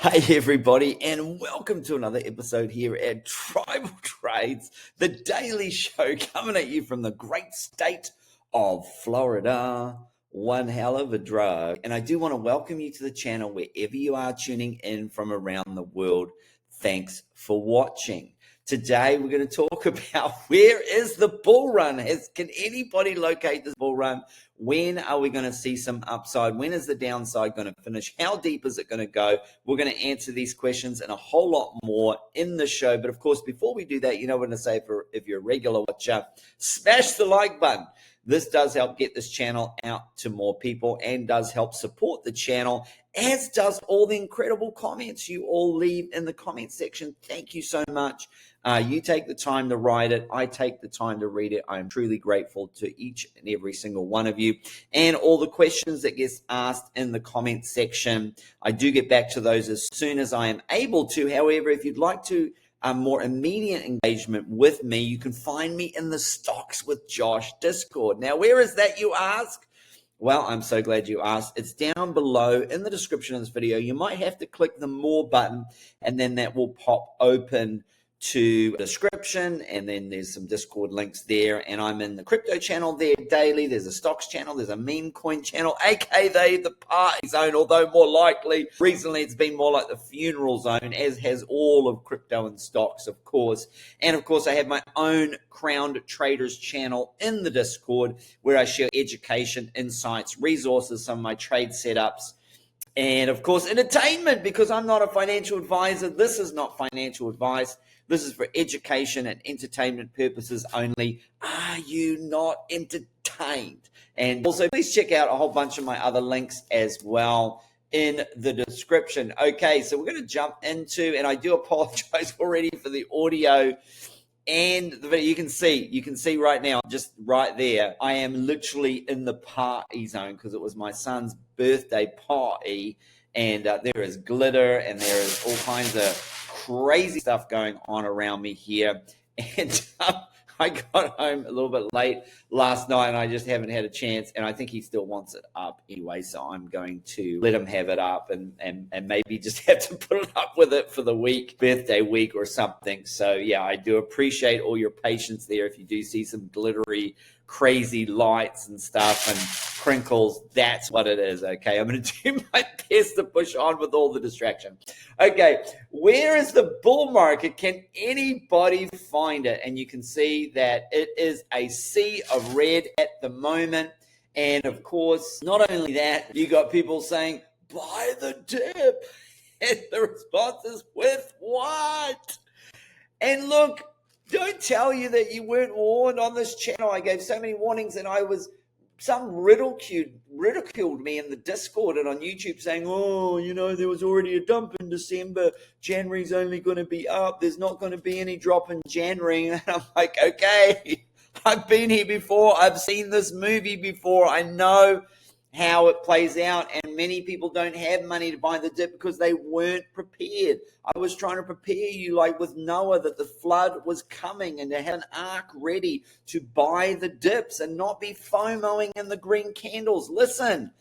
Hey everybody, and welcome to another episode here at Tribal Trades, the daily show coming at you from the great state of Florida. One hell of a drug. And I do want to welcome you to the channel wherever you are tuning in from around the world. Thanks for watching. Today we're going to talk about where is the bull run? Can anybody locate this bull run? When are we going to see some upside? When is the downside going to finish? How deep is it going to go? We're going to answer these questions and a whole lot more in the show. But of course, before we do that, you know what I'm going to say, if you're a regular watcher, smash the like button. This does help get this channel out to more people and does help support the channel, as does all the incredible comments you all leave in the comment section. Thank you so much. You take the time to write it. I take the time to read it. I'm truly grateful to each and every single one of you. And all the questions that gets asked in the comment section, I do get back to those as soon as I am able to. However, if you'd like to more immediate engagement with me, you can find me in the Stocks with Josh Discord. Now, where is that, you ask? Well, I'm so glad you asked. It's down below in the description of this video. You might have to click the More button, and then that will pop open to description, and then there's some Discord links there, and I'm in the crypto channel there daily. There's a stocks channel, there's a meme coin channel, aka the party zone, although more likely recently it's been more like the funeral zone, as has all of crypto and stocks, of course. And of course I have my own Crowned Traders channel in the Discord, where I share education, insights, resources, some of my trade setups, and of course entertainment, because I'm not a financial advisor. This is not financial advice. This is for education and entertainment purposes only. Are you not entertained? And also, please check out a whole bunch of my other links as well in the description. Okay, so we're going to jump into, and I do apologize already for the audio and the video. You can see right now, just right there, I am literally in the party zone because it was my son's birthday party, and there is glitter and there is all kinds of crazy stuff going on around me here. And I got home a little bit late last night, and I just haven't had a chance, and I think he still wants it up anyway, so I'm going to let him have it up and maybe just have to put it up with it for the week, birthday week or something. So yeah, I do appreciate all your patience there. If you do see some glittery, crazy lights and stuff and crinkles, that's what it is. Okay, I'm going to do my best to push on with all the distraction. Okay, where is the bull market? Can anybody find it? And you can see that it is a sea of red at the moment. And of course, not only that, you got people saying, buy the dip. And the response is, with what? And look, don't tell you that you weren't warned on this channel. I gave so many warnings, and some ridiculed me in the Discord and on YouTube, saying, oh, you know, there was already a dump in December. January's only going to be up. There's not going to be any drop in January. And I'm like, okay, I've been here before. I've seen this movie before. I know how it plays out, and many people don't have money to buy the dip because they weren't prepared. I was trying to prepare you, like with Noah, that the flood was coming, and to have an ark ready to buy the dips and not be FOMOing in the green candles. Listen,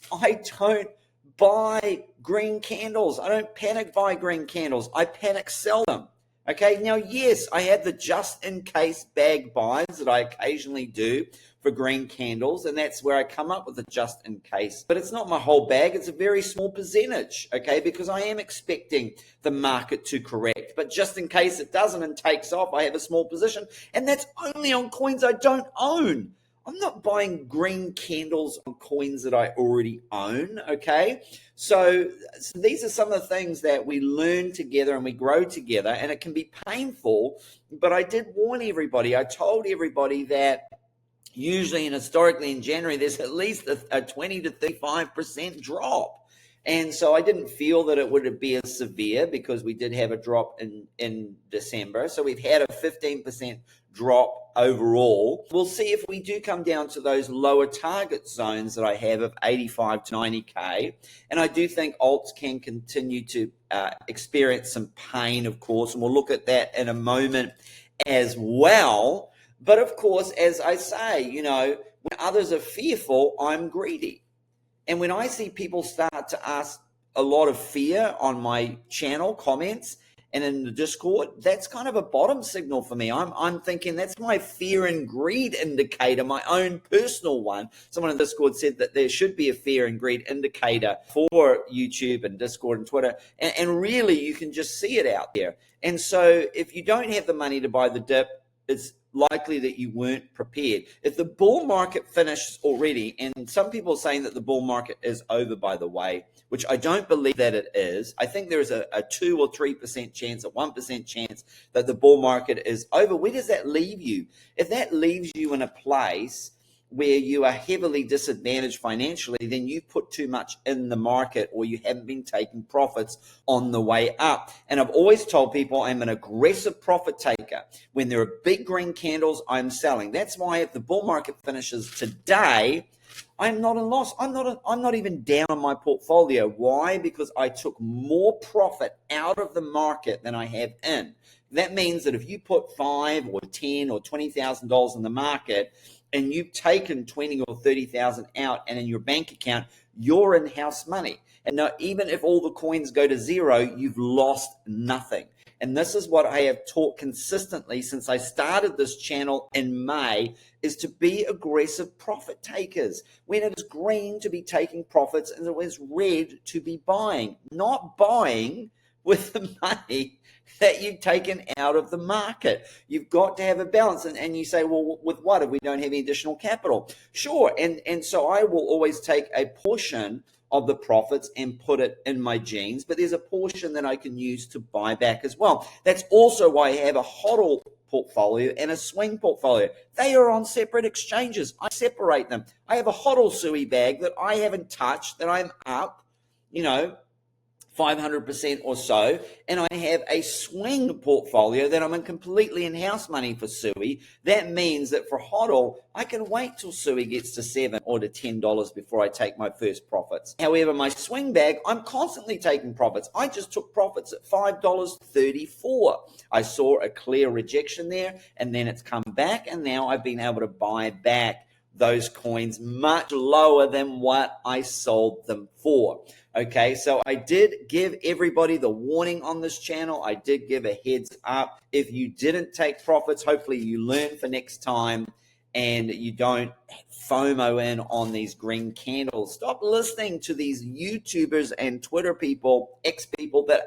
I don't buy green candles. I don't panic buy green candles. I panic sell them. Okay, now, yes, I have the just-in-case bag buys that I occasionally do for green candles, and that's where I come up with the just-in-case. But it's not my whole bag. It's a very small percentage, okay, because I am expecting the market to correct. But just in case it doesn't and takes off, I have a small position, and that's only on coins I don't own. I'm not buying green candles on coins that I already own, okay? So these are some of the things that we learn together and we grow together, and it can be painful, but I did warn everybody. I told everybody that usually and historically in January, there's at least a 20 to 35% drop. And so I didn't feel that it would be as severe because we did have a drop in December. So we've had a 15% drop overall. We'll see if we do come down to those lower target zones that I have of 85 to 90K. And I do think alts can continue to experience some pain, of course, and we'll look at that in a moment as well. But of course, as I say, you know, when others are fearful, I'm greedy. And when I see people start to ask a lot of fear on my channel comments and in the Discord, that's kind of a bottom signal for me. I'm thinking that's my fear and greed indicator, my own personal one. Someone in Discord said that there should be a fear and greed indicator for YouTube and Discord and Twitter. And really, you can just see it out there. And so if you don't have the money to buy the dip, it's likely that you weren't prepared. If the bull market finished already, and some people are saying that the bull market is over, by the way, which I don't believe that it is. I think there is a 2 or 3% chance, a 1% chance that the bull market is over. Where does that leave you? If that leaves you in a place where you are heavily disadvantaged financially, then you've put too much in the market or you haven't been taking profits on the way up. And I've always told people I'm an aggressive profit taker. When there are big green candles, I'm selling. That's why if the bull market finishes today, I'm not in loss. I'm not even down on my portfolio. Why? Because I took more profit out of the market than I have in. That means that if you put $5 or $10 or $20,000 in the market, and you've taken 20 or 30,000 out and in your bank account, you're in house money. And now, even if all the coins go to zero, you've lost nothing. And this is what I have taught consistently since I started this channel in May, is to be aggressive profit takers. When it is green, to be taking profits, and it is red, to be buying, not buying with the money that you've taken out of the market. You've got to have a balance. And you say, well, with what if we don't have any additional capital? Sure. And so I will always take a portion of the profits and put it in my jeans, but there's a portion that I can use to buy back as well. That's also why I have a HODL portfolio and a swing portfolio. They are on separate exchanges. I separate them. I have a HODL Sui bag that I haven't touched, that I'm up, 500% or so, and I have a swing portfolio that I'm in completely in-house money for Sui. That means that for HODL, I can wait till Sui gets to $7 or to $10 before I take my first profits. However, my swing bag, I'm constantly taking profits. I just took profits at $5.34. I saw a clear rejection there, and then it's come back, and now I've been able to buy back those coins much lower than what I sold them for. Okay, so I did give everybody the warning on this channel. I did give a heads up. If you didn't take profits, hopefully you learn for next time and you don't FOMO in on these green candles. Stop listening to these YouTubers and Twitter people, ex-people that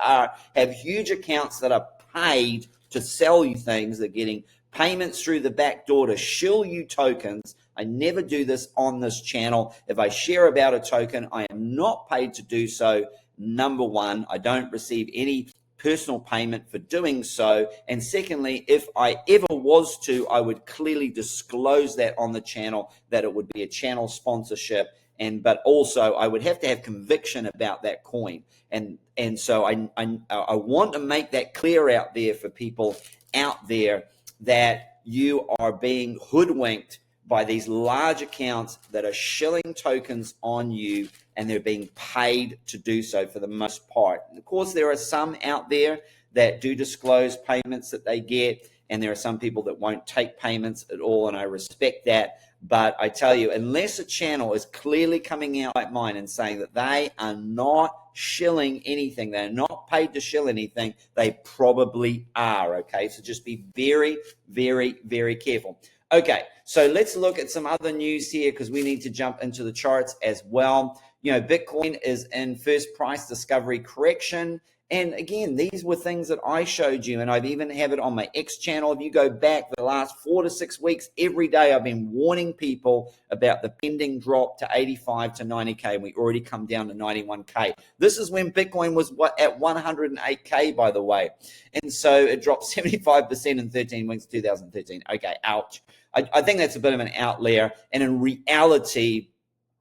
have huge accounts that are paid to sell you things. They're getting payments through the back door to shill you tokens. I never do this on this channel. If I share about a token, I am not paid to do so. Number one, I don't receive any personal payment for doing so. And secondly, if I ever was to, I would clearly disclose that on the channel, that it would be a channel sponsorship. But also I would have to have conviction about that coin. And so I want to make that clear out there for people out there, that you are being hoodwinked by these large accounts that are shilling tokens on you, and they're being paid to do so for the most part. And of course, there are some out there that do disclose payments that they get, and there are some people that won't take payments at all, and I respect that. But I tell you, unless a channel is clearly coming out like mine and saying that they are not shilling anything, they're not paid to shill anything, they probably are, okay? So just be very, very, very careful. Okay, so let's look at some other news here, because we need to jump into the charts as well. Bitcoin is in first price discovery correction. And again, these were things that I showed you, and I've even have it on my X channel. If you go back the last 4 to 6 weeks, every day I've been warning people about the pending drop to 85 to 90K, and we already come down to 91K. This is when Bitcoin was at 108K, by the way. And so it dropped 75% in 13 weeks, 2013. Okay, ouch. I think that's a bit of an outlier. And in reality,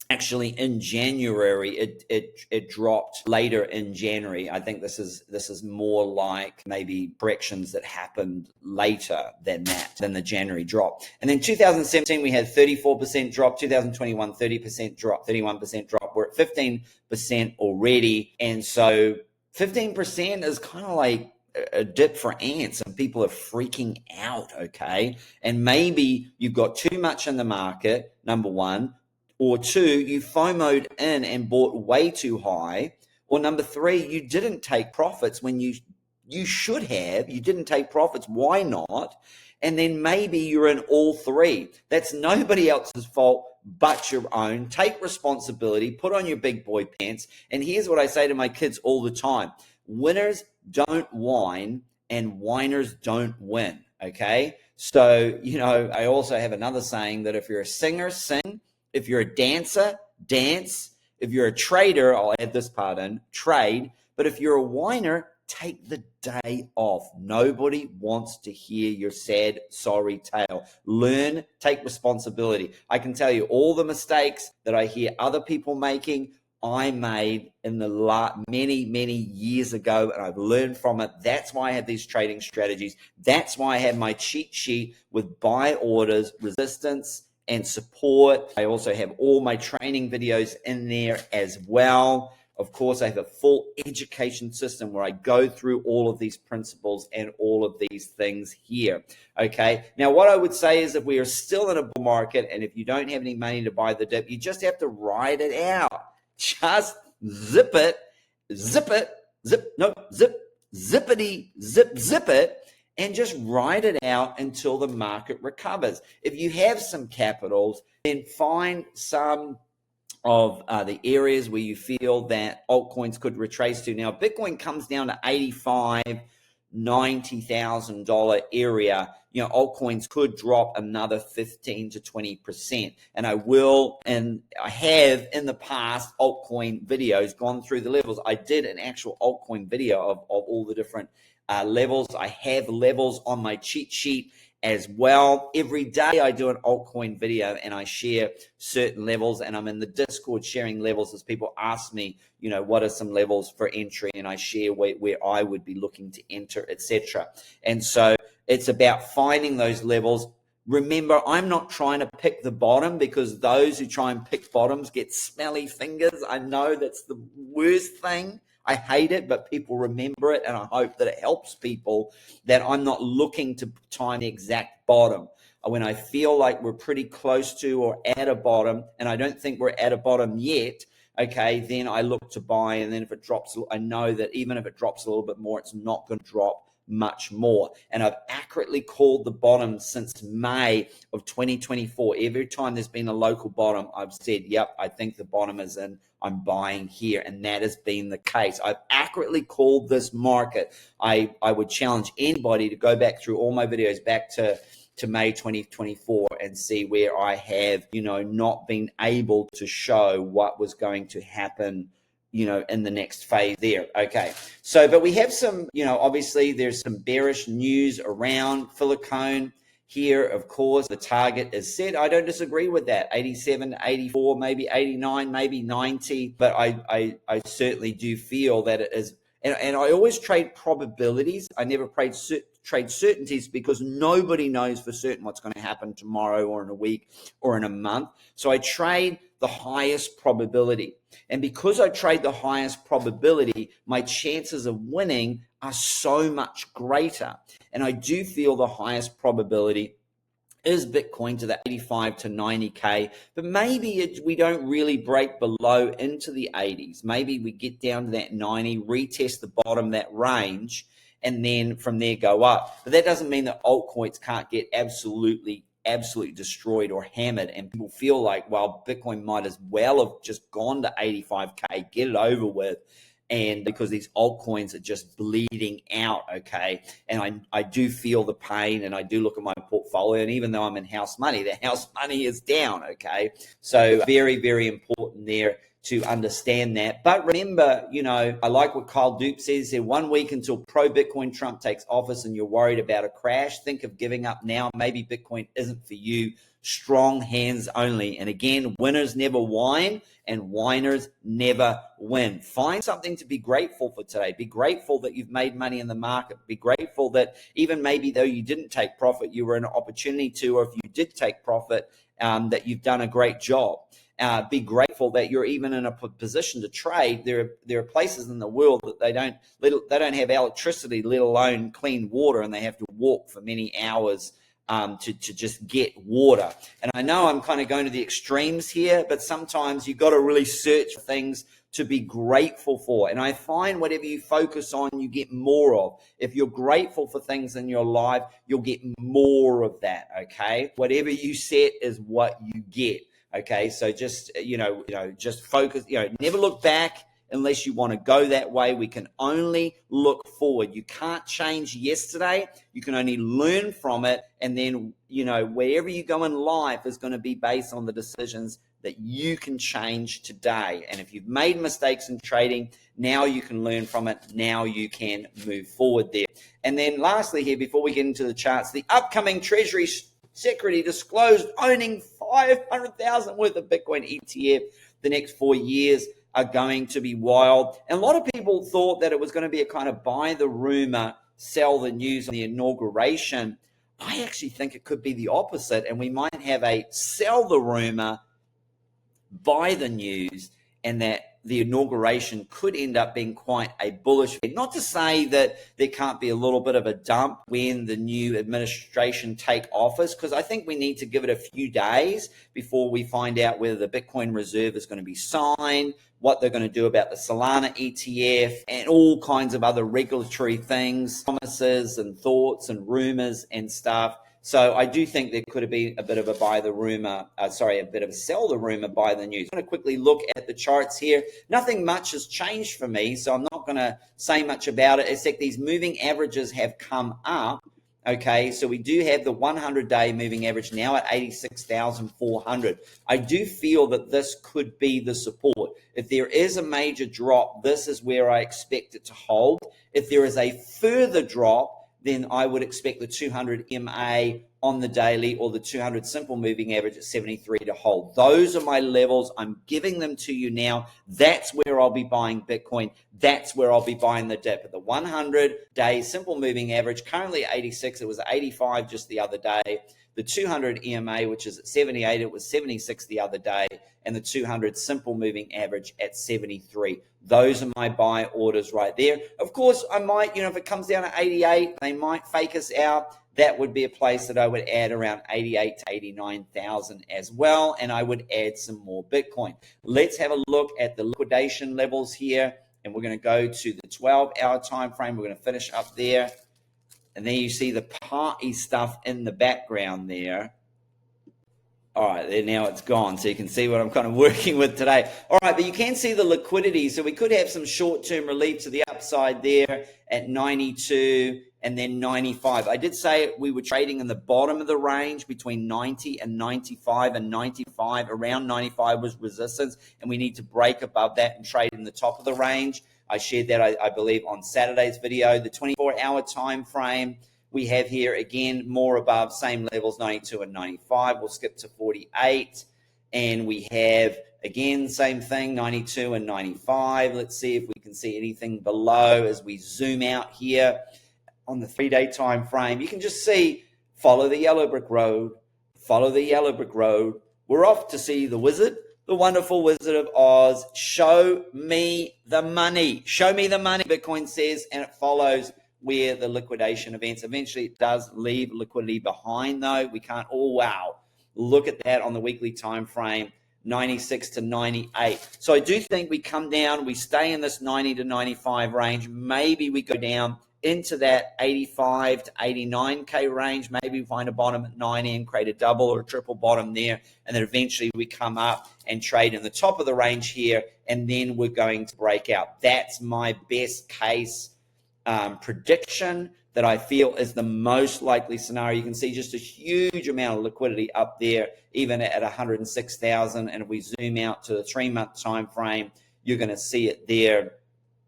actually in January, it dropped later in January. I think this is more like maybe corrections that happened later than the January drop. And then 2017, we had 34% drop, 2021, 30% drop, 31% drop. We're at 15% already. And so 15% is kind of like a dip for ants, and people are freaking out, okay? And maybe you've got too much in the market, number one, or two, you FOMO'd in and bought way too high, Or number three, you didn't take profits when you should have. You didn't take profits. Why not? And then maybe you're in all three. That's nobody else's fault but your own. Take responsibility, put on your big boy pants. And here's what I say to my kids all the time. Winners don't whine and whiners don't win. Okay. So, I also have another saying that if you're a singer, sing. If you're a dancer, dance. If you're a trader, I'll add this part in, trade. But if you're a whiner, take the day off. Nobody wants to hear your sad, sorry tale. Learn, take responsibility. I can tell you all the mistakes that I hear other people making, I made in the many, many years ago, and I've learned from it. That's why I have these trading strategies. That's why I have my cheat sheet with buy orders, resistance, and support. I also have all my training videos in there as well. Of course, I have a full education system where I go through all of these principles and all of these things here. Okay. Now, what I would say is if we are still in a bull market and if you don't have any money to buy the dip, you just have to ride it out. Just zip it, zippity, zip it, and just ride it out until the market recovers. If you have some capitals, then find some of the areas where you feel that altcoins could retrace to. Now, Bitcoin comes down to $85,000, $90,000 area. Altcoins could drop another 15 to 20%. And I have in the past altcoin videos gone through the levels. I did an actual altcoin video of all the different levels. I have levels on my cheat sheet as well. Every day I do an altcoin video and I share certain levels, and I'm in the Discord sharing levels as people ask me, what are some levels for entry, and I share where I would be looking to enter, etc. And so it's about finding those levels. Remember, I'm not trying to pick the bottom, because those who try and pick bottoms get smelly fingers. I know that's the worst thing. I hate it, but people remember it, and I hope that it helps people that I'm not looking to time the exact bottom. When I feel like we're pretty close to or at a bottom, and I don't think we're at a bottom yet, okay, then I look to buy, and then if it drops, I know that even if it drops a little bit more, it's not going to drop much more. And I've accurately called the bottom since May of 2024. Every time there's been a local bottom, I've said, yep, I think the bottom is in. I'm buying here. And that has been the case. I've accurately called this market. I would challenge anybody to go back through all my videos back to May 2024 and see where I have, not been able to show what was going to happen in the next phase there. Okay. So, but we have some, obviously there's some bearish news around Silicone here. Of course, the target is set. I don't disagree with that. 87, 84, maybe 89, maybe 90. But I certainly do feel that it is. And I always trade probabilities. I never trade certainties, because nobody knows for certain what's going to happen tomorrow or in a week or in a month. So I trade the highest probability. And because I trade the highest probability, my chances of winning are so much greater. And I do feel the highest probability is Bitcoin to the 85 to 90K, but maybe we don't really break below into the 80s. Maybe we get down to that 90, retest the bottom, that range, and then from there go up. But that doesn't mean that altcoins can't get absolutely destroyed or hammered, and people feel like, well, Bitcoin might as well have just gone to 85K, get it over with. And because these altcoins are just bleeding out, okay? And I do feel the pain, and I do look at my portfolio, and even though I'm in house money, the house money is down, okay? So very, very important there to understand that. But remember, I like what Kyle Dupe says here, 1 week until pro-Bitcoin Trump takes office and you're worried about a crash. Think of giving up now. Maybe Bitcoin isn't for you. Strong hands only. And again, winners never whine and whiners never win. Find something to be grateful for today. Be grateful that you've made money in the market. Be grateful that even maybe though you didn't take profit, you were in an opportunity to, or if you did take profit, that you've done a great job. Be grateful that you're even in a position to trade. There are places in the world that they don't have electricity, let alone clean water, and they have to walk for many hours to just get water. And I know I'm kind of going to the extremes here, but sometimes you've got to really search for things to be grateful for. And I find whatever you focus on, you get more of. If you're grateful for things in your life, you'll get more of that, okay? Whatever you set is what you get, okay? So just, just focus, never look back unless you want to go that way. We can only look forward. You can't change yesterday. You can only learn from it. And then, wherever you go in life is going to be based on the decisions that you can change today. And if you've made mistakes in trading, now you can learn from it. Now you can move forward there. And then lastly here, before we get into the charts, the upcoming Treasury Secretary disclosed owning 500,000 worth of Bitcoin ETF the next 4 years are going to be wild. And a lot of people thought that it was going to be a kind of buy the rumor, sell the news on the inauguration. I actually think it could be the opposite, and we might have a sell the rumor, buy the news, and that the inauguration could end up being quite a bullish. Not to say that there can't be a little bit of a dump when the new administration take office, because I think we need to give it a few days before we find out whether the Bitcoin reserve is going to be signed, what they're going to do about the Solana ETF, and all kinds of other regulatory things, promises and thoughts and rumors and stuff. So I do think there could have been a bit of a buy the rumor, a bit of a sell the rumor, buy the news. I'm going to quickly look at the charts here. Nothing much has changed for me, so I'm not going to say much about it, except these moving averages have come up. Okay, so we do have the 100-day moving average now at 86,400. I do feel that this could be the support. If there is a major drop, this is where I expect it to hold. If there is a further drop, then I would expect the 200 MA on the daily or the 200 simple moving average at 73 to hold. Those are my levels. I'm giving them to you now. That's where I'll be buying Bitcoin. That's where I'll be buying the dip. At the 100-day simple moving average, currently 86. It was 85 just the other day. The 200 EMA, which is at 78, it was 76 the other day, and the 200 simple moving average at 73. Those are my buy orders right there. Of course, I might, if it comes down to 88, they might fake us out. That would be a place that I would add around 88 to 89,000 as well, and I would add some more Bitcoin. Let's have a look at the liquidation levels here, and we're going to go to the 12-hour time frame. We're going to finish up there. And then you see the party stuff in the background there. All right, there now it's gone, so you can see what I'm kind of working with today. All right, but you can see the liquidity. So we could have some short-term relief to the upside there at 92 and then 95. I did say we were trading in the bottom of the range between 90 and 95, and 95, around 95 was resistance, and we need to break above that and trade in the top of the range. I shared that, I believe, on Saturday's video. The 24-hour time frame we have here, again, more above, same levels, 92 and 95. We'll skip to 48. And we have, again, same thing, 92 and 95. Let's see if we can see anything below as we zoom out here on the 3-day time frame. You can just see, follow the yellow brick road, follow the yellow brick road. We're off to see the wizard, the wonderful Wizard of Oz. Show me the money. Show me the money, Bitcoin says, and it follows where the liquidation events. Eventually, it does leave liquidity behind, though. We can't, oh, wow. Look at that on the weekly time frame, 96 to 98. So I do think we come down, we stay in this 90 to 95 range. Maybe we go down into that 85 to 89K range. Maybe we find a bottom at 90 and create a double or a triple bottom there. And then eventually we come up and trade in the top of the range here. And then we're going to break out. That's my best case prediction that I feel is the most likely scenario. You can see just a huge amount of liquidity up there, even at 106,000. And if we zoom out to the 3-month time frame, you're going to see it there.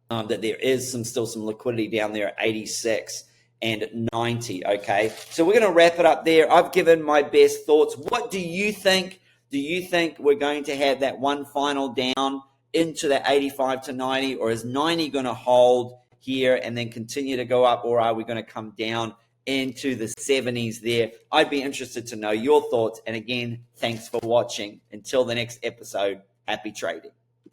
That there is still some liquidity down there at 86 and 90, okay? So we're going to wrap it up there. I've given my best thoughts. What do you think? Do you think we're going to have that one final down into that 85 to 90, or is 90 going to hold here and then continue to go up, or are we going to come down into the 70s there? I'd be interested to know your thoughts. And again, thanks for watching. Until the next episode, happy trading.